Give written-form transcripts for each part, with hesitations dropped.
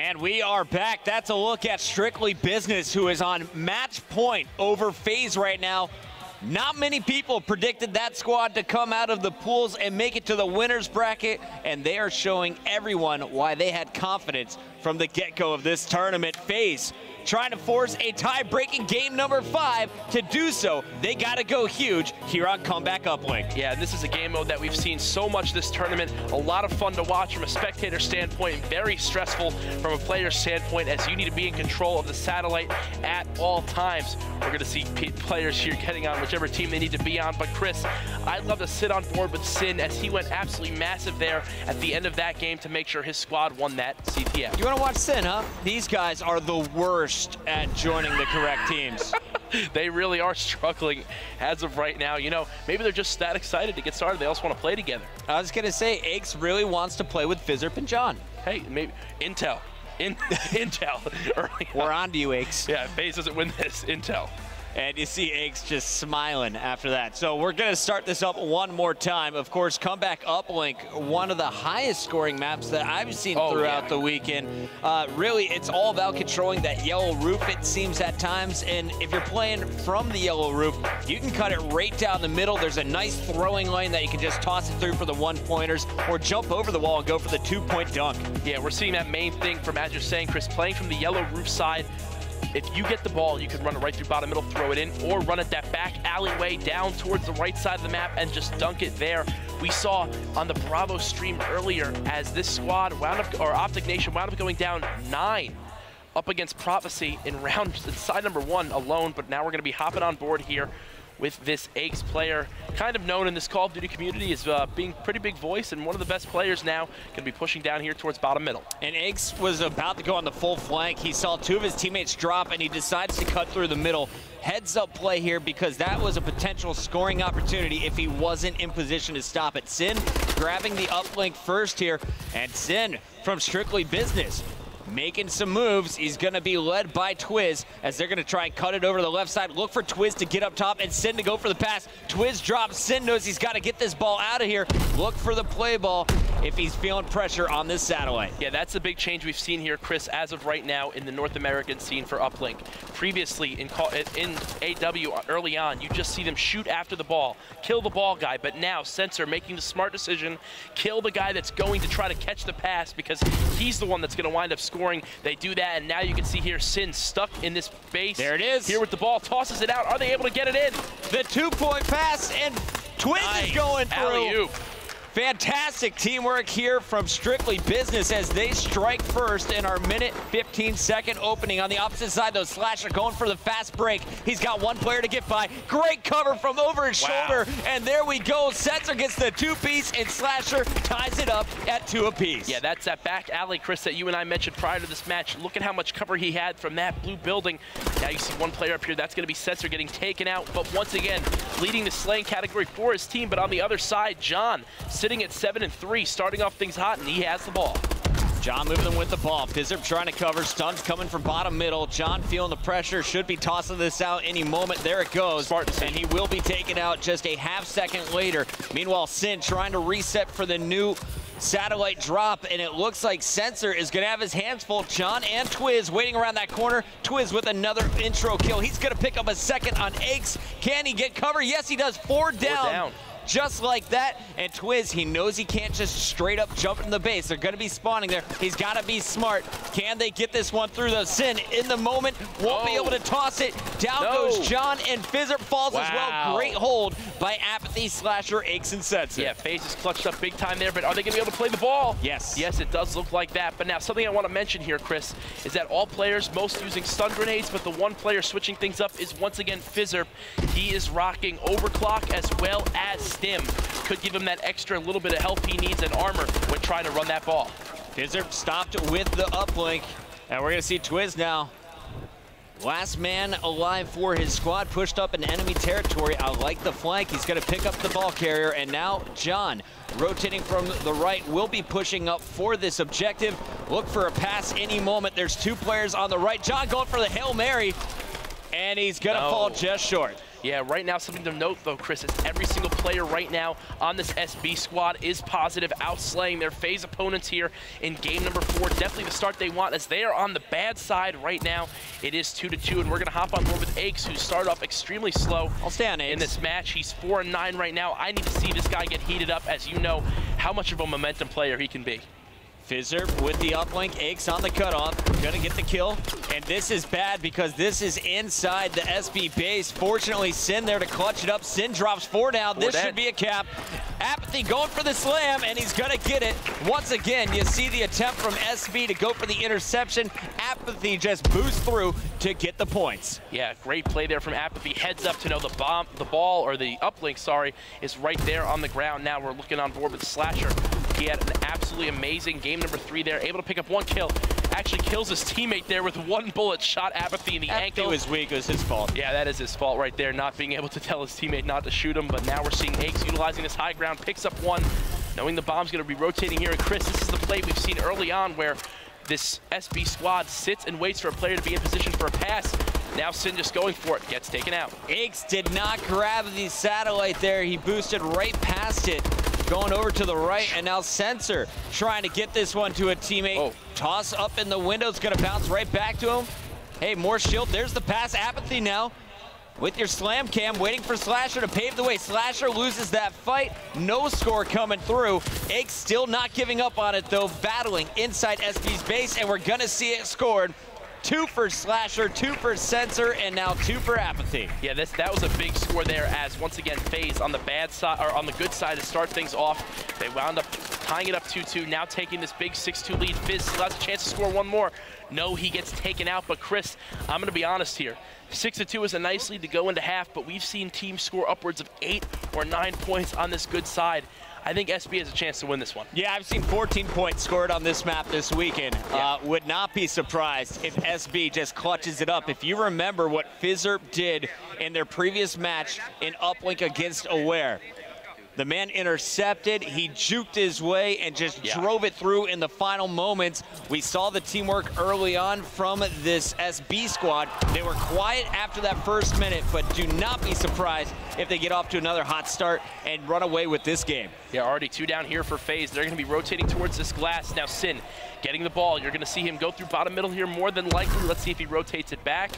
And we are back. That's a look at Strictly Business, who is on match point over Faze right now. Not many people predicted that squad to come out of the pools and make it to the winner's bracket, and they are showing everyone why they had confidence from the get-go of this tournament. Faze trying to force a tie-breaking game number 5. To do so, they got to go huge here on Comeback Uplink. Yeah, this is a game mode that we've seen so much this tournament. A lot of fun to watch from a spectator standpoint, and very stressful from a player standpoint, as you need to be in control of the satellite at all times. We're going to see players here getting on whichever team they need to be on. But Chris, I'd love to sit on board with Sin, as he went absolutely massive there at the end of that game to make sure his squad won that CTF. You want to watch Sin, huh? These guys are the worst at joining the correct teams. They really are struggling as of right now. You know, maybe they're just that excited to get started. They also want to play together. I was going to say, Aches really wants to play with Fizzerp and John. Hey, maybe Intel. Intel early We're on to you, Aches. Yeah, Faze doesn't win this. Intel. And you see Aches just smiling after that. So we're going to start this up one more time. Of course, Comeback Uplink, one of the highest scoring maps that I've seen throughout the weekend. Really, it's all about controlling that yellow roof, it seems at times. And if you're playing from the yellow roof, you can cut it right down the middle. There's a nice throwing lane that you can just toss it through for the one-pointers, or jump over the wall and go for the two-point dunk. Yeah, we're seeing that main thing from, as you're saying, Chris, playing from the yellow roof side. If you get the ball, you can run it right through bottom middle, throw it in, or run it that back alleyway down towards the right side of the map and just dunk it there. We saw on the Bravo stream earlier as this squad wound up, or Optic Nation wound up going down 9 up against Prophecy in side number 1 alone, but now we're going to be hopping on board here with this Aches player, kind of known in this Call of Duty community as being a pretty big voice and one of the best players now, going to be pushing down here towards bottom middle. And Aches was about to go on the full flank. He saw 2 of his teammates drop, and he decides to cut through the middle. Heads up play here, because that was a potential scoring opportunity if he wasn't in position to stop it. Sin grabbing the uplink first here, and Sin from Strictly Business making some moves. He's going to be led by Twiz as they're going to try and cut it over to the left side. Look for Twiz to get up top and Sin to go for the pass. Twiz drops. Sin knows he's got to get this ball out of here. Look for the play ball if he's feeling pressure on this satellite. Yeah, that's a big change we've seen here, Chris, as of right now in the North American scene for Uplink. Previously in AW early on, you just see them shoot after the ball, kill the ball guy, but now Sensor making the smart decision, kill the guy that's going to try to catch the pass, because he's the one that's going to wind up scoring. They do that, and now you can see here Sin stuck in this base. There it is. Here with the ball, tosses it out. Are they able to get it in? The 2-point pass, and Twiz is going through. Alley-oop. Fantastic teamwork here from Strictly Business as they strike first in our minute 15-second opening. On the opposite side, though, Slasher going for the fast break. He's got one player to get by. Great cover from over his shoulder, and there we go. Sensor gets the 2-piece, and Slasher ties it up at 2 apiece. Yeah, that's that back alley, Chris, that you and I mentioned prior to this match. Look at how much cover he had from that blue building. Now you see one player up here. That's going to be Sensor getting taken out, but once again, leading the slaying category for his team. But on the other side, John sitting at 7-3, starting off things hot, and he has the ball. John moving them with the ball. Fizzerp trying to cover. Stuns coming from bottom middle. John feeling the pressure. Should be tossing this out any moment. There it goes. Smart decision. And he will be taken out just a half-second later. Meanwhile, Sin trying to reset for the new satellite drop, and it looks like Sensor is going to have his hands full. John and Twiz waiting around that corner. Twiz with another intro kill. He's going to pick up a second on Aches. Can he get cover? Yes, he does. 4 down. Just like that, and Twiz, he knows he can't just straight up jump in the base. They're going to be spawning there. He's got to be smart. Can they get this one through, though? Sin in the moment won't be able to toss it. Down goes John, and Fizzerp falls as well. Great hold by Apathy, Slasher, Aches, and Sensor. Yeah, Faze is clutched up big time there, but are they going to be able to play the ball? Yes. Yes, it does look like that. But now something I want to mention here, Chris, is that all players, most using stun grenades, but the one player switching things up is once again Fizzerp. He is rocking overclock as well as stim. Could give him that extra little bit of help he needs and armor when trying to run that ball. Fizzerp stopped with the uplink, and we're going to see Twiz now. Last man alive for his squad, pushed up in enemy territory. I like the flank. He's going to pick up the ball carrier, and now John, rotating from the right, will be pushing up for this objective. Look for a pass any moment. There's 2 players on the right. John going for the Hail Mary, and he's going to fall just short. Yeah, right now, something to note, though, Chris, is every single player right now on this SB squad is positive, outslaying their Faze opponents here in game number 4. Definitely the start they want, as they are on the bad side right now. It is 2-2, and we're going to hop on board with Aches, who started off extremely slow. I'll stay on Aches in this match. He's 4-9 right now. I need to see this guy get heated up, as you know how much of a momentum player he can be. Fizzer with the uplink, Aches on the cutoff, gonna get the kill. And this is bad because this is inside the SB base. Fortunately, Sin there to clutch it up. Sin drops 4 down. This should be a cap. Apathy going for the slam, and he's gonna get it. Once again, you see the attempt from SB to go for the interception. Apathy just boosts through to get the points. Yeah, great play there from Apathy. Heads up to know the ball, or the uplink, sorry, is right there on the ground. Now we're looking on board with Slasher. He had an absolutely amazing game number 3 there, able to pick up 1 kill. Actually kills his teammate there with 1 bullet shot Apathy in the ankle. Apathy was weak, it was his fault. Yeah, that is his fault right there, not being able to tell his teammate not to shoot him. But now we're seeing Aches utilizing this high ground, picks up 1, knowing the bomb's going to be rotating here. And Chris, this is the play we've seen early on where this SB squad sits and waits for a player to be in position for a pass. Now Sin just going for it, gets taken out. Aches did not grab the satellite there. He boosted right past it, going over to the right, and now Sensor trying to get this one to a teammate. Oh. Toss up in the window, it's gonna bounce right back to him. Hey, more shield, there's the pass. Apathy now with your slam cam, waiting for Slasher to pave the way. Slasher loses that fight, no score coming through. Aches still not giving up on it though, battling inside SB's base, and we're gonna see it scored. 2 for Slasher, 2 for Sensor, and now 2 for Apathy. Yeah, that was a big score there, as once again Faze on the bad side, or on the good side to start things off. They wound up tying it up 2-2, now taking this big 6-2 lead. Fizz still has a chance to score 1 more. No, he gets taken out, but Chris, I'm gonna be honest here. 6-2 is a nice lead to go into half, but we've seen teams score upwards of 8 or 9 points on this good side. I think SB has a chance to win this one. Yeah, I've seen 14 points scored on this map this weekend. Yeah. Would not be surprised if SB just clutches it up. If you remember what Fizzerp did in their previous match in uplink against Aware, the man intercepted, he juked his way and just drove it through in the final moments. We saw the teamwork early on from this SB squad. They were quiet after that first minute, but do not be surprised if they get off to another hot start and run away with this game. Yeah, already 2 down here for Faze. They're going to be rotating towards this glass. Now Sin getting the ball. You're going to see him go through bottom middle here more than likely. Let's see if he rotates it back.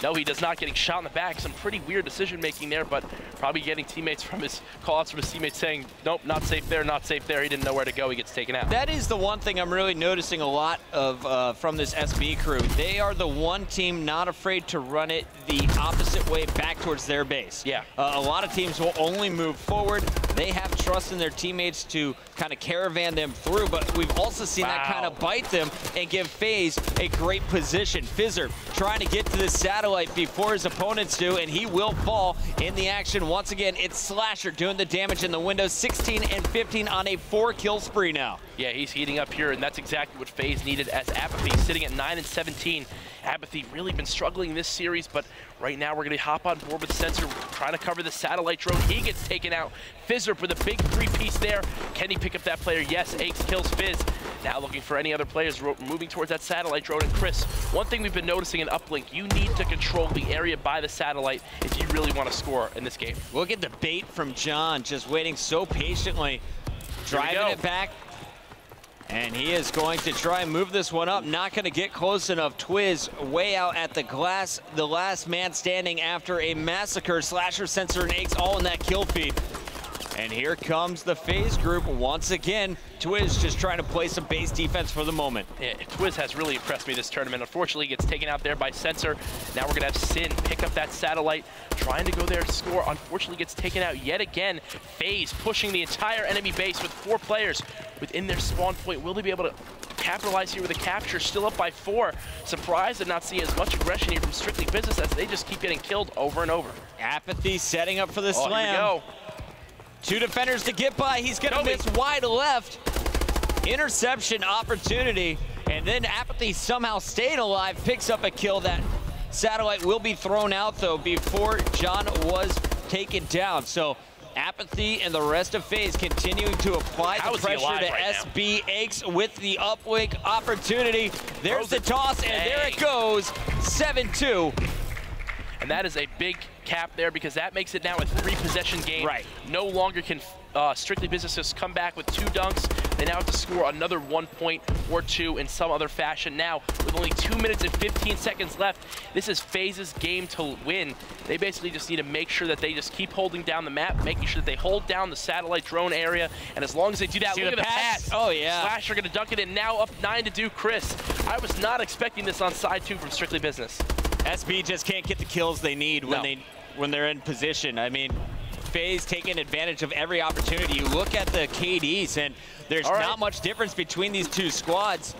No, he does not, getting shot in the back. Some pretty weird decision making there, but probably getting teammates from his call-outs from his teammates saying, nope, not safe there, not safe there. He didn't know where to go. He gets taken out. That is the one thing I'm really noticing a lot of from this SB crew. They are the one team not afraid to run it the opposite way back towards their base. Yeah. A lot of teams will only move forward. They have trust in their teammates to kind of caravan them through, but we've also seen that kind of bite them and give Faze a great position. Fizzer trying to get to the satellite before his opponents do, and he will fall in the action. Once again, it's Slasher doing the damage in the window. 16 and 15 on a 4-kill spree now. Yeah, he's heating up here, and that's exactly what Faze needed, as Apathy sitting at 9 and 17. Apathy really been struggling this series, but right now we're going to hop on board with Sensor, trying to cover the satellite drone. He gets taken out. Fizzer with a big 3-piece there. Can he pick up that player? Yes, Aches kills Fizz. Now looking for any other players moving towards that satellite drone. And Chris, one thing we've been noticing in uplink, you need to control the area by the satellite if you really want to score in this game. Look at the bait from John, just waiting so patiently, driving it back. And he is going to try and move this one up. Not going to get close enough. Twiz way out at the glass. The last man standing after a massacre. Slasher, Sensor, and Aches all in that kill feed. And here comes the Faze group once again. Twiz just trying to play some base defense for the moment. Yeah, Twiz has really impressed me this tournament. Unfortunately, he gets taken out there by Sensor. Now we're going to have Sin pick up that satellite, trying to go there to score. Unfortunately, gets taken out yet again. Faze pushing the entire enemy base with 4 players within their spawn point. Will they be able to capitalize here with a capture? Still up by 4. Surprised to not see as much aggression here from Strictly Business, as they just keep getting killed over and over. Apathy setting up for the slam. Here we go. 2 defenders to get by. He's going to miss wide left. Interception opportunity. And then Apathy somehow staying alive, picks up a kill. That satellite will be thrown out, though, before John was taken down. So Apathy and the rest of Faze continuing to apply the pressure to SB. Aches with the uplink opportunity. There's the toss, and there it goes. 7-2. and that is a big cap there because that makes it now a 3-possession game. Right. No longer can Strictly Business come back with 2 dunks. They now have to score another 1 point or 2 in some other fashion. Now, with only 2 minutes and 15 seconds left, this is Faze's game to win. They basically just need to make sure that they just keep holding down the map, making sure that they hold down the satellite drone area, and as long as they do that, look at the pass. Oh, yeah. Slasher going to dunk it in, now up 9-2, Chris. I was not expecting this on side 2 from Strictly Business. SB just can't get the kills they need when they're in position. I mean, Faze taking advantage of every opportunity. You look at the KDs, and there's not much difference between these two squads.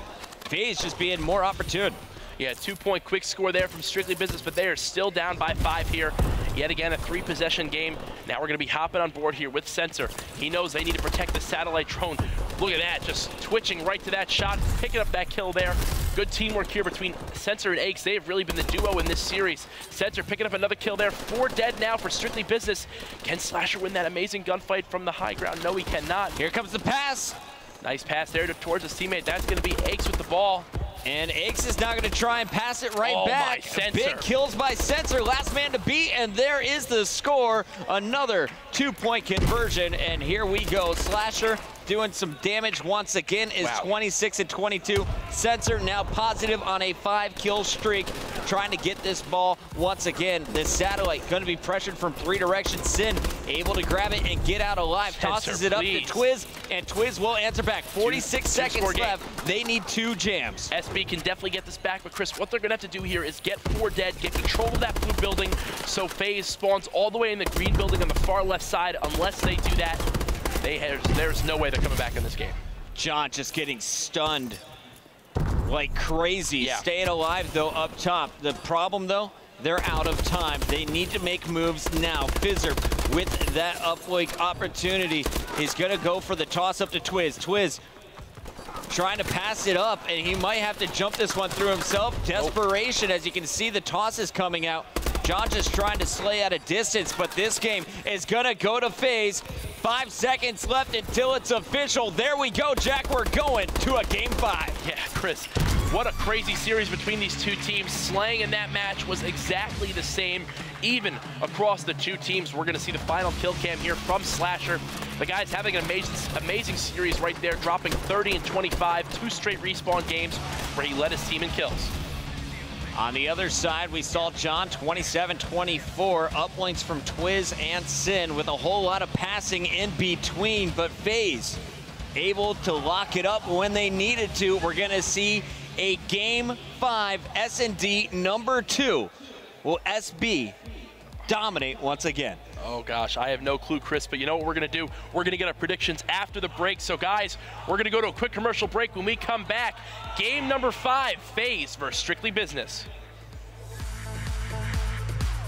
Faze just being more opportune. Yeah, 2-point quick score there from Strictly Business, but they are still down by 5 here. Yet again, a 3-possession game. Now we're going to be hopping on board here with Sensor. He knows they need to protect the satellite drone. Look at that, just twitching right to that shot, picking up that kill there. Good teamwork here between Sensor and Aches. They have really been the duo in this series. Sensor picking up another kill there. 4 dead now for Strictly Business. Can Slasher win that amazing gunfight from the high ground? No, he cannot. Here comes the pass. Nice pass there towards his teammate. That's going to be Aches with the ball. And Aches is now going to try and pass it right back. Sensor. Big kills by Sensor, last man to beat, and there is the score. Another 2-point conversion, and here we go. Slasher doing some damage once again is 26-22. Sensor now positive on a 5-kill streak, trying to get this ball once again. The satellite going to be pressured from 3 directions. Sin able to grab it and get out alive. Sensor, tosses it up to Twiz, and Twiz will answer back. 46 seconds left. They need 2 jams. SB can definitely get this back, but Chris, what they're gonna have to do here is get 4 dead, get control of that blue building, so Faze spawns all the way in the green building on the far left side. Unless they do that, there's no way they're coming back in this game. John just getting stunned like crazy. Staying alive though up top. The problem though, they're out of time. They need to make moves now. Fizzer with that uplink opportunity. He's gonna go for the toss up to Twiz. Twiz trying to pass it up, and he might have to jump this one through himself. Desperation, as you can see, the toss is coming out. John just trying to slay at a distance, but this game is gonna go to Faze. 5 seconds left until it's official. There we go, Jack. We're going to a game 5. Yeah, Chris, what a crazy series between these two teams. Slaying in that match was exactly the same, even across the two teams. We're gonna see the final kill cam here from Slasher. The guy's having an amazing series right there, dropping 30 and 25, 2 straight respawn games where he led his team in kills. On the other side, we saw John 27-24, uplinks from Twiz and Sin with a whole lot of passing in between, but Faze able to lock it up when they needed to. We're gonna see a game 5 S&D number 2. Will SB dominate once again? Oh gosh, I have no clue, Chris, but you know what we're gonna do? We're gonna get our predictions after the break. So guys, we're gonna go to a quick commercial break. When we come back, game number 5, Faze versus Strictly Business.